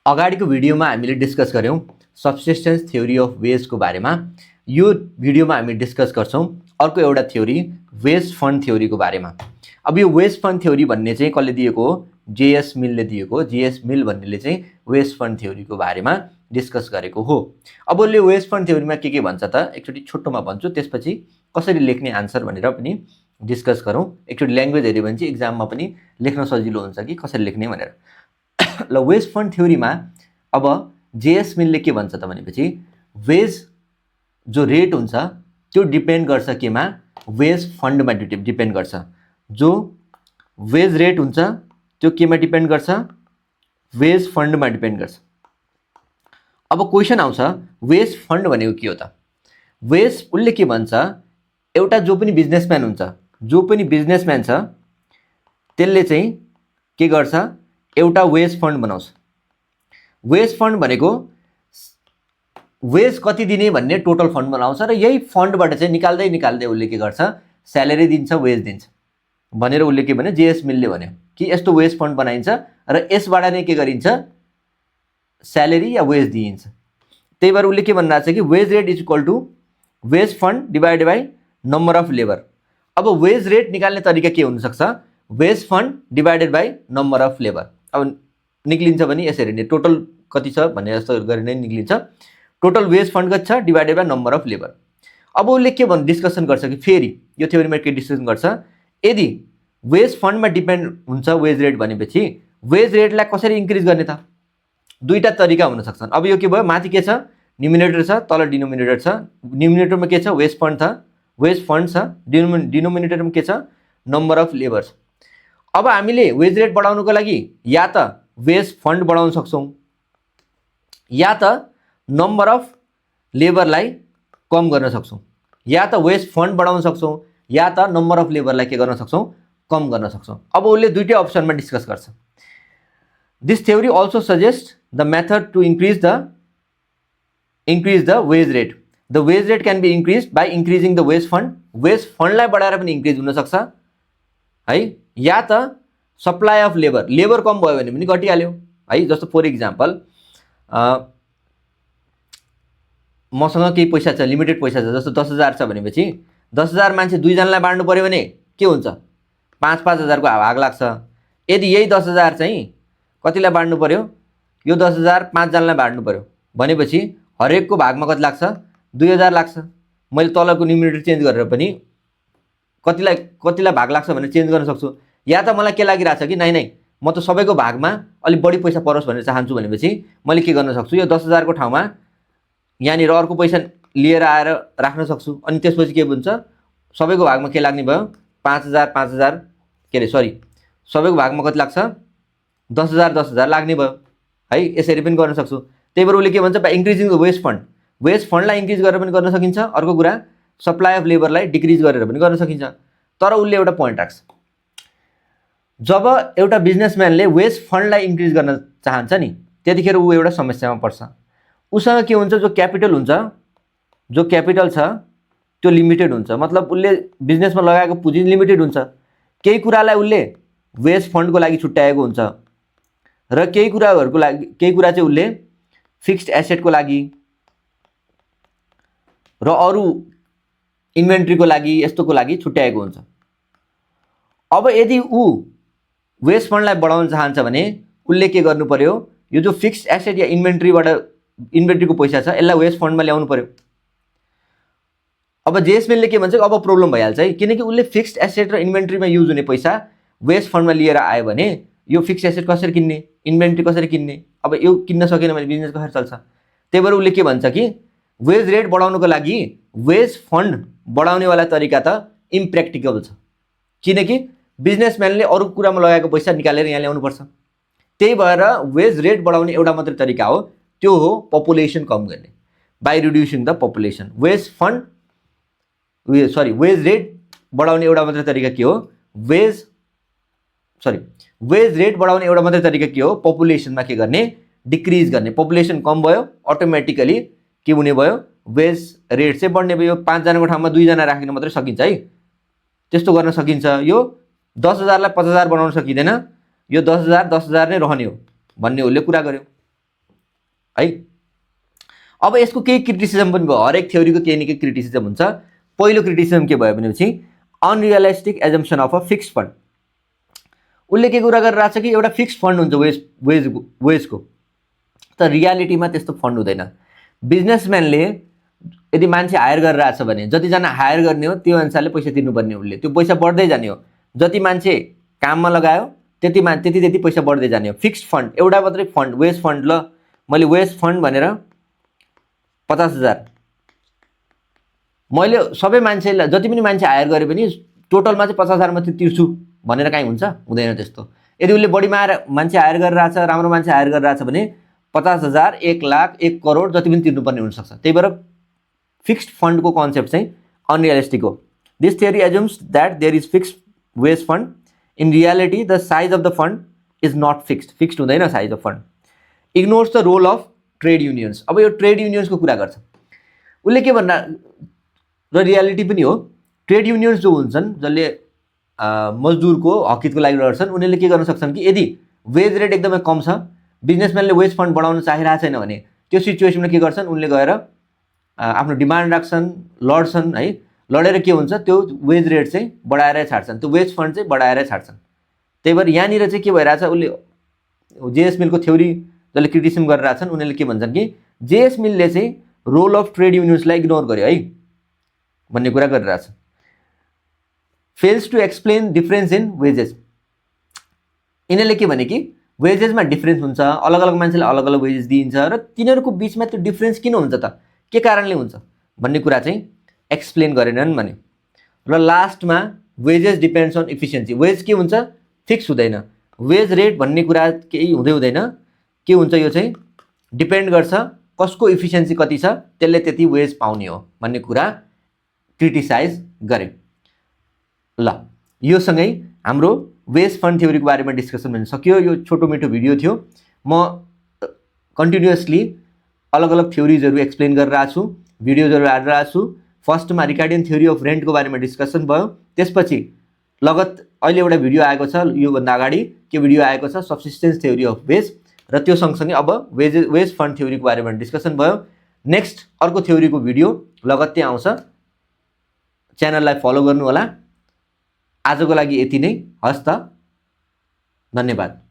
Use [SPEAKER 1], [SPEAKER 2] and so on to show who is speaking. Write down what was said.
[SPEAKER 1] अगाडिको भिडियोमा हामीले डिस्कस गऱ्यौँ सब्सिस्टेन्स थ्योरी अफ वेजको बारेमा। यो भिडियोमा हामी डिस्कस गर्छौँ अर्को एउटा थ्योरी वेज फन्ड थ्योरीको बारेमा। अब यो वेज फन्ड थ्योरी भन्ने चाहिँ कसले दिएको हो? जेएस मिलले दिएको हो। जेएस मिल भन्नेले चाहिँ वेज फन्ड थ्योरीको बारेमा डिस्कस गरेको हो। अब उसले वेज फन्ड थ्योरीमा के भन्छ त एकचोटि छोटोमा भन्छु, त्यसपछि कसरी लेख्ने आन्सर भनेर पनि डिस्कस गरौँ। एकचोटि ल्याङ्ग्वेज हेऱ्यो भने चाहिँ एक्जाममा पनि लेख्न सजिलो हुन्छ कि कसरी लेख्ने भनेर। ल वेज फन्ड थ्योरीमा अब जेएस मिलले के भन्छ त भनेपछि वेज जो रेट हुन्छ त्यो डिपेन्ड गर्छ केमा? वेज फन्डमा डिपेन्ड गर्छ। जो वेज रेट हुन्छ त्यो केमा डिपेन्ड गर्छ? वेज फन्डमा डिपेन्ड गर्छ। अब क्वेसन आउँछ वेज फन्ड भनेको के हो त? वेज उसले के भन्छ, एउटा जो पनि बिजनेसम्यान हुन्छ, जो पनि बिजनेसम्यान छ त्यसले चाहिँ के गर्छ? एउटा वेज फन्ड बनाउँछ। वेज फन्ड भनेको वेज कति दिने भन्ने टोटल फन्ड बनाउँछ र यही फन्डबाट चाहिँ निकाल्दै निकाल्दै उसले के गर्छ? स्यालेरी दिन्छ, वेज दिन्छ भनेर उसले के भन्यो? जेएस मिलले भन्यो कि यस्तो वेज फन्ड बनाइन्छ र यसबाट नै के गरिन्छ? स्यालेरी या वेज दिइन्छ। त्यही भएर उसले के भनिरहेको छ कि wage rate is equal to wage fund divided by number of labour. अब वेज रेट निकाल्ने तरिका के हुनसक्छ? Wage fund divided by number of labour. अब निक्लिन्छ भने यसरी नै टोटल कति छ भन्ने जस्तो गरी नै निक्लिन्छ। टोटल वेज फन्ड कति छ divided by number of labour. अब उसले के भन्छ? डिस्कसन गर्छ कि फेरि यो थ्योरीमा के डिस्कसन गर्छ? यदि वेज फन्डमा डिपेन्ड हुन्छ वेज रेट भनेपछि वेज रेटलाई कसरी इन्क्रिज गर्ने त? दुईवटा तरिका हुन सक्छन्। अब यो के भयो? माथि के छ? न्युमिनेटर छ, तल डिनोमिनेटर छ। न्युमिनेटरमा के छ? वेज फन्ड छ, वेज फन्ड छ। डिनोमिनेटरमा के छ? नम्बर अफ लेबर छ। अब हामीले वेज रेट बढाउनुको लागि या त वेज फन्ड बढाउन सक्छौँ या त नम्बर अफ लेबरलाई कम गर्न सक्छौँ, या त वेज फन्ड बढाउन सक्छौँ या त नम्बर अफ लेबरलाई के गर्न सक्छौँ? कम गर्न सक्छौँ। अब उसले दुईटै अप्सनमा डिस्कस गर्छ। This theory also suggest the method to increase the wage rate. The wage rate can be increase by increasing the wage fund. Wage फन्डलाई बढाएर पनि इन्क्रिज हुनसक्छ है, या त सप्लाई अफ लेबर, लेबर कम भयो भने पनि घटिहाल्यो है। जस्तो फर इक्जाम्पल मसँग केही पैसा छ, लिमिटेड पैसा छ, जस्तो 10,000 छ भनेपछि 10,000 मान्छे दुईजनालाई बाँड्नु पऱ्यो भने के हुन्छ? 5-5 हजारको भाग लाग्छ। यदि यही 10,000 चाहिँ कतिलाई बाँड्नु पऱ्यो? यो 10,000 5जनालाई बाँड्नु पऱ्यो भनेपछि हरेकको भागमा कति लाग्छ? 2,000 लाग्छ। मैले तलको न्युमिनेटर चेन्ज गरेर पनि कतिलाई भाग लाग्छ भनेर चेन्ज गर्न सक्छु। या त मलाई के लागिरहेछ कि नै म त सबैको भागमा अलिक बढी पैसा परोस् भनेर चाहन्छु भनेपछि मैले के गर्न सक्छु? यो 10,000 को ठाउँमा यहाँनिर अर्को पैसा लिएर आएर राख्न सक्छु। अनि त्यसपछि के हुन्छ? सबैको भागमा के लाग्ने भयो? 5,000 के अरे सरी, सबैको भागमा कति लाग्छ? 10,000 लाग्ने भयो है। यसरी पनि गर्न सक्छु। त्यही भएर उसले के भन्छ? By increasing the wage fund. Wage फन्डलाई इन्क्रिज गरेर पनि गर्न सकिन्छ। अर्को कुरा सप्लाई अफ लेबरलाई डिक्रिज गरेर पनि गर्न सकिन्छ। तर उसले एउटा पोइन्ट राख्छ, जब एउटा बिजनेसम्यानले वेज फन्डलाई इन्क्रिज गर्न चाहन्छ नि त्यतिखेर ऊ एउटा समस्यामा पर्छ। उसँग के हुन्छ? जो क्यापिटल हुन्छ, जो क्यापिटल छ त्यो लिमिटेड हुन्छ। मतलब उसले बिजनेसमा लगाएको पुँजी लिमिटेड हुन्छ। केही कुरालाई उसले वेज फन्डको लागि छुट्याएको हुन्छ र केही कुरा चाहिँ उसले फिक्स्ड एसेटको लागि र अरू इन्भेन्ट्रीको लागि यस्तोको लागि छुट्याएको हुन्छ। अब यदि ऊ वेज फन्डलाई बढाउन चाहन्छ भने उसले के गर्नु पर्यो? यो जो फिक्स्ड एसेट या इन्भेन्ट्रीको पैसा छ यसलाई वेज फन्डमा ल्याउनु पर्यो। अब जेएसमिलले के भन्छ? अब प्रब्लम भइहाल्छ है, किनकि उसले फिक्स्ड एसेट र इन्भेन्ट्रीमा युज हुने पैसा वेज फन्डमा लिएर आयो भने यो फिक्स्ड एसेट कसरी किन्ने, इन्भेन्ट्री कसरी किन्ने? अब यो किन्न सकेन भने बिजनेस कसरी चल्छ? त्यही भएर उसले के भन्छ कि वेज रेट बढाउनुको लागि वेज फन्ड बढाउनेवाला तरिका त इम्प्र्याक्टिकल छ, किनकि बिजनेसम्यानले अरू कुरामा लगाएको पैसा निकालेर यहाँ ल्याउनुपर्छ। त्यही भएर वेज रेट बढाउने एउटा मात्रै तरिका हो, त्यो हो पपुलेसन कम गर्ने, by reducing the population. Wage rate बढाउने एउटा मात्रै तरिका के हो? वेज रेट बढाउने एउटा मात्रै तरिका के हो? पपुलेसनमा के गर्ने? डिक्रिज गर्ने। पपुलेसन कम भयो अटोमेटिकली के हुने भयो? वेज रेट चाहिँ बढ्ने भयो। 5 जनाको ठाउँमा 2 जना राख्न मात्रै सकिन्छ है, त्यस्तो गर्न सकिन्छ। यो 10,000 लाई 50,000 बनाउन सकिँदैन, यो 10,000 नै रहने हो भन्ने उसले कुरा गर्यो है। अब यसको केही क्रिटिसिजम पनि भयो, हरेक थ्योरीको केही न केही क्रिटिसिजम हुन्छ। पहिलो क्रिटिसिजम के भयो भनेपछि unrealistic assumption of a fixed fund. उसले के कुरा गरिरहेको छ कि एउटा फिक्स्ड फन्ड हुन्छ वेजको, तर रियालिटीमा त्यस्तो फन्ड हुँदैन। बिजनेसम्यानले यदि मान्छे हायर गरिरहेछ भने जतिजना हायर गर्ने हो त्यो अनुसारले पैसा तिर्नुपर्ने, उसले त्यो पैसा बढ्दै जाने हो। जति मान्छे काममा लगायो त्यति पैसा बढ्दै जाने हो। फिक्स्ड फन्ड एउटा मात्रै फन्ड, वेज फन्ड, ल मैले वेज फन्ड भनेर 50,000 मैले सबै मान्छेलाई जति पनि मान्छे हायर गरे पनि टोटलमा चाहिँ 50,000 मात्रै तिर्छु भनेर काहीँ हुन्छ? हुँदैन त्यस्तो। यदि उसले बढी मान्छे हायर गरिरहेछ, राम्रो मान्छे हायर गरिरहेछ भने 50,000, 1 लाख, 1 करोड जति पनि तिर्नुपर्ने हुनसक्छ। त्यही भएर फिक्स्ड फन्डको कन्सेप्ट चाहिँ अनरियलिस्टिक हो। This theory assumes that there is fixed wage fund. In reality the size of the fund is not fixed हुँदैन size of fund. Ignores the role of trade unions. अब यो trade युनियन्सको कुरा गर्छ उसले, के भन्दा र रियालिटी पनि हो। ट्रेड युनियन्स जो हुन्छन् जसले मजदुरको हकितको लागि लड्छन्, उनीहरूले के गर्न सक्छन् कि यदि वेज रेट एकदमै कम छ, बिजनेसम्यानले वेज फन्ड बढाउन चाहिरहेको छैन भने त्यो सिचुएसनमा के गर्छन्, उनले गएर आफ्नो डिमान्ड राख्छन्, लड्छन् है। लडेर के हुन्छ, त्यो वेज रेट चाहिँ बढाएरै छाड्छन्, त्यो वेज फन्ड चाहिँ बढाएरै छाड्छन्। त्यही भएर यहाँनिर चाहिँ के भइरहेछ, उसले जेएस मिलको थ्योरी जसले क्रिटिसिजम गरिरहेछन् उनीहरूले के भन्छन् कि जेएस मिलले चाहिँ रोल अफ ट्रेड युनियन्सलाई इग्नोर गर्यो है भन्ने कुरा गरिरहेछ। Fails to explain difference in wages. यिनीहरूले के भने कि वेजेसमा डिफरेन्स हुन्छ, अलग अलग मान्छेलाई अलग अलग वेजेस दिइन्छ र तिनीहरूको बिचमा त्यो डिफरेन्स किन हुन्छ त, के कारणले हुन्छ भन्ने कुरा चाहिँ एक्सप्लेन गरेनन् भने। र लास्टमा wages depends on efficiency. Wage के हुन्छ, फिक्स हुँदैन। वेज रेट भन्ने कुरा केही हुँदैन, के हुन्छ यो चाहिँ डिपेन्ड गर्छ कसको इफिसियन्सी कति छ, त्यसले त्यति वेज पाउने हो भन्ने कुरा क्रिटिसाइज गरे। ल यो सँगै हाम्रो वेज फन्ड थ्योरीको बारेमा डिस्कसन गर्न सकियो। यो छोटो मिठो भिडियो थियो। म कन्टिन्युअसली अलग अलग थ्योरिजहरू एक्सप्लेन गरिरहेको छु, भिडियोजहरू हालिरहेको छु। फर्स्टमा रिकार्डियन थ्योरी अफ रेन्टको बारेमा डिस्कसन भयो, त्यसपछि लगत अहिले एउटा भिडियो आएको छ, योभन्दा अगाडि के भिडियो आएको छ, सब्सिस्टेन्स थ्योरी अफ वेज, र त्यो सँगसँगै अब वेज फन्ड थ्योरीको बारेमा डिस्कसन भयो। नेक्स्ट अर्को थ्योरीको भिडियो लगत्तै आउँछ, च्यानललाई फलो गर्नु होला। आजको लागि यति नै, हस् त, धन्यवाद।